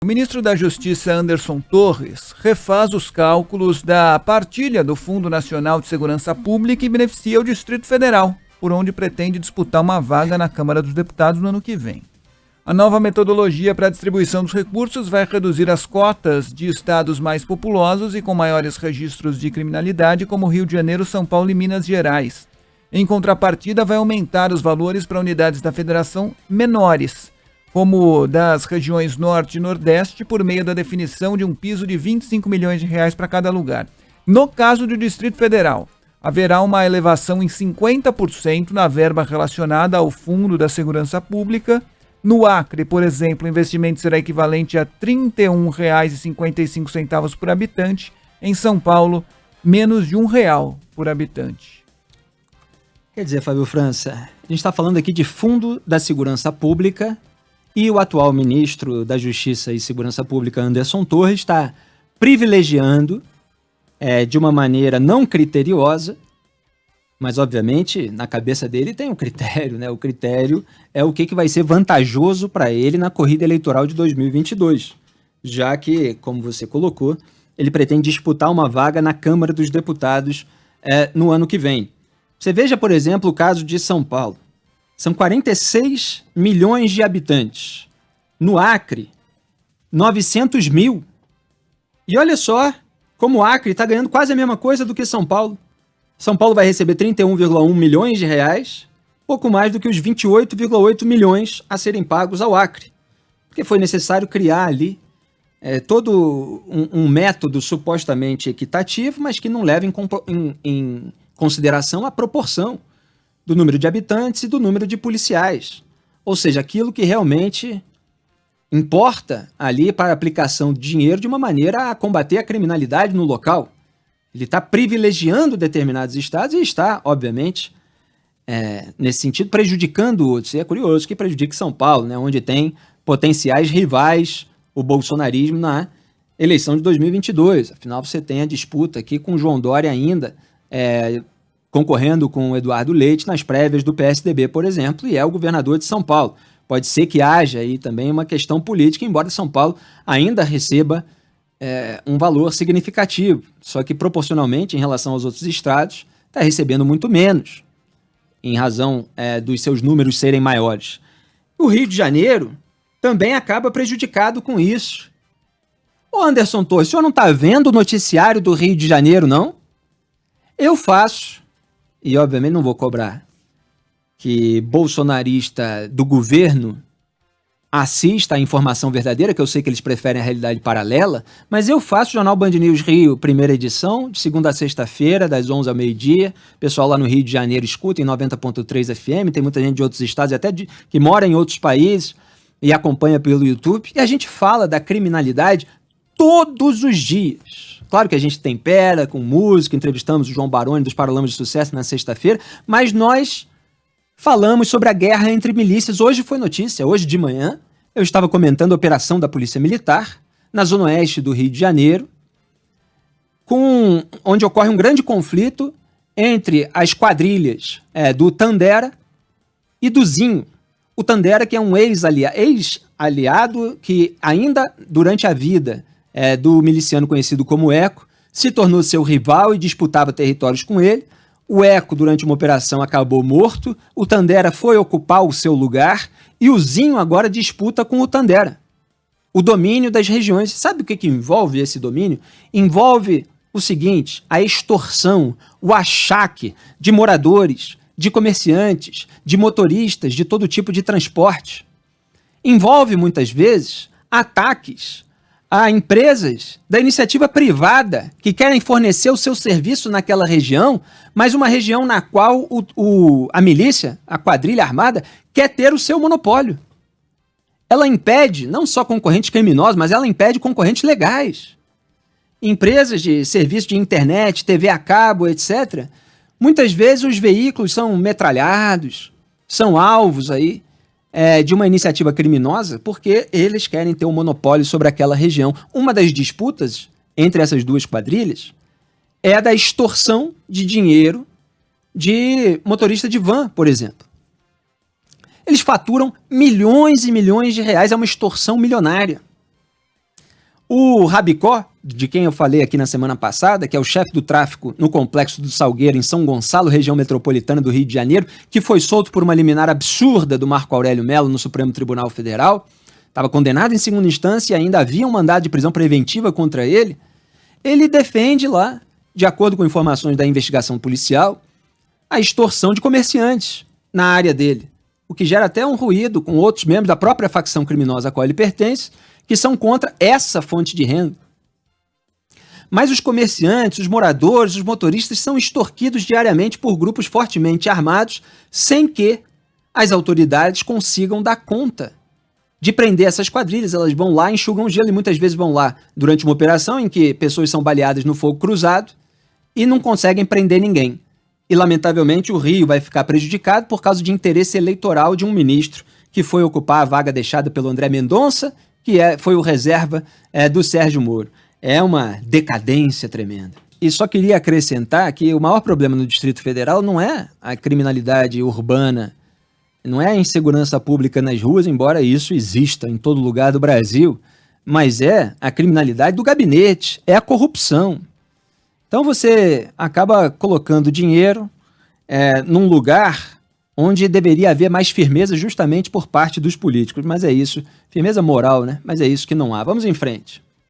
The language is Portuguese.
O ministro da Justiça, Anderson Torres, refaz os cálculos da partilha do Fundo Nacional de Segurança Pública e beneficia o Distrito Federal, por onde pretende disputar uma vaga na Câmara dos Deputados no ano que vem. A nova metodologia para a distribuição dos recursos vai reduzir as cotas de estados mais populosos e com maiores registros de criminalidade, como Rio de Janeiro, São Paulo e Minas Gerais. Em contrapartida, vai aumentar os valores para unidades da federação menores, como das regiões Norte e Nordeste, por meio da definição de um piso de R$ 25 milhões para cada lugar. No caso do Distrito Federal, haverá uma elevação em 50% na verba relacionada ao Fundo da Segurança Pública. No Acre, por exemplo, o investimento será equivalente a R$ 31,55 por habitante. Em São Paulo, menos de R$ 1 por habitante. Quer dizer, Fábio França, a gente está falando aqui de Fundo da Segurança Pública e o atual ministro da Justiça e Segurança Pública, Anderson Torres, está privilegiando de uma maneira não criteriosa, mas obviamente na cabeça dele tem um critério, né? O critério é o que vai ser vantajoso para ele na corrida eleitoral de 2022, já que, como você colocou, ele pretende disputar uma vaga na Câmara dos Deputados no ano que vem. Você veja, por exemplo, o caso de São Paulo. São 46 milhões de habitantes. No Acre, 900 mil. E olha só como o Acre está ganhando quase a mesma coisa do que São Paulo. São Paulo vai receber 31,1 milhões de reais, pouco mais do que os 28,8 milhões a serem pagos ao Acre. Porque foi necessário criar ali todo um método supostamente equitativo, mas que não leva em consideração a proporção do número de habitantes e do número de policiais. Ou seja, aquilo que realmente importa ali para a aplicação de dinheiro de uma maneira a combater a criminalidade no local. Ele está privilegiando determinados estados e está, obviamente, nesse sentido, prejudicando outros. E é curioso que prejudique São Paulo, né, onde tem potenciais rivais o bolsonarismo na eleição de 2022. Afinal, você tem a disputa aqui com o João Dória ainda, concorrendo com o Eduardo Leite nas prévias do PSDB, por exemplo, e é o governador de São Paulo. Pode ser que haja aí também uma questão política, embora São Paulo ainda receba um valor significativo, só que proporcionalmente em relação aos outros estados está recebendo muito menos, em razão dos seus números serem maiores. O Rio de Janeiro também acaba prejudicado com isso. Ô Anderson Torres, o senhor não está vendo o noticiário do Rio de Janeiro, não? Eu faço, e obviamente não vou cobrar que bolsonarista do governo assista a informação verdadeira, que eu sei que eles preferem a realidade paralela, mas eu faço o Jornal Band News Rio, primeira edição, de segunda a sexta-feira, das 11 ao meio-dia. O pessoal lá no Rio de Janeiro escuta em 90.3 FM, tem muita gente de outros estados, até que mora em outros países e acompanha pelo YouTube. E a gente fala da criminalidade todos os dias. Claro que a gente tempera com música, entrevistamos o João Baroni dos Paralamas de Sucesso na sexta-feira, mas nós falamos sobre a guerra entre milícias. Hoje foi notícia, hoje de manhã, eu estava comentando a operação da Polícia Militar na zona oeste do Rio de Janeiro, onde ocorre um grande conflito entre as quadrilhas do Tandera e do Zinho. O Tandera, que é um ex-aliado que ainda durante a vida do miliciano conhecido como Eco, se tornou seu rival e disputava territórios com ele. O Eco, durante uma operação, acabou morto, o Tandera foi ocupar o seu lugar e o Zinho agora disputa com o Tandera o domínio das regiões. Sabe o que envolve esse domínio? Envolve o seguinte: a extorsão, o achaque de moradores, de comerciantes, de motoristas, de todo tipo de transporte. Envolve, muitas vezes, ataques a empresas da iniciativa privada que querem fornecer o seu serviço naquela região, mas uma região na qual a milícia, a quadrilha armada, quer ter o seu monopólio. Ela impede não só concorrentes criminosos, mas ela impede concorrentes legais. Empresas de serviço de internet, TV a cabo, etc. Muitas vezes os veículos são metralhados, são alvos aí de uma iniciativa criminosa, porque eles querem ter um monopólio sobre aquela região. Uma das disputas entre essas duas quadrilhas é a da extorsão de dinheiro de motorista de van, por exemplo. Eles faturam milhões e milhões de reais, é uma extorsão milionária. O Rabicó, de quem eu falei aqui na semana passada, que é o chefe do tráfico no Complexo do Salgueiro, em São Gonçalo, região metropolitana do Rio de Janeiro, que foi solto por uma liminar absurda do Marco Aurélio Mello no Supremo Tribunal Federal, estava condenado em segunda instância e ainda havia um mandado de prisão preventiva contra ele, ele defende lá, de acordo com informações da investigação policial, a extorsão de comerciantes na área dele, o que gera até um ruído com outros membros da própria facção criminosa a qual ele pertence, que são contra essa fonte de renda. Mas os comerciantes, os moradores, os motoristas são extorquidos diariamente por grupos fortemente armados, sem que as autoridades consigam dar conta de prender essas quadrilhas. Elas vão lá, enxugam gelo e muitas vezes vão lá durante uma operação em que pessoas são baleadas no fogo cruzado e não conseguem prender ninguém. E, lamentavelmente, o Rio vai ficar prejudicado por causa de interesse eleitoral de um ministro que foi ocupar a vaga deixada pelo André Mendonça, que foi o reserva do Sérgio Moro. É uma decadência tremenda. E só queria acrescentar que o maior problema no Distrito Federal não é a criminalidade urbana, não é a insegurança pública nas ruas, embora isso exista em todo lugar do Brasil, mas é a criminalidade do gabinete, é a corrupção. Então você acaba colocando dinheiro num lugar onde deveria haver mais firmeza justamente por parte dos políticos. Mas é isso, firmeza moral, né? Mas é isso que não há. Vamos em frente.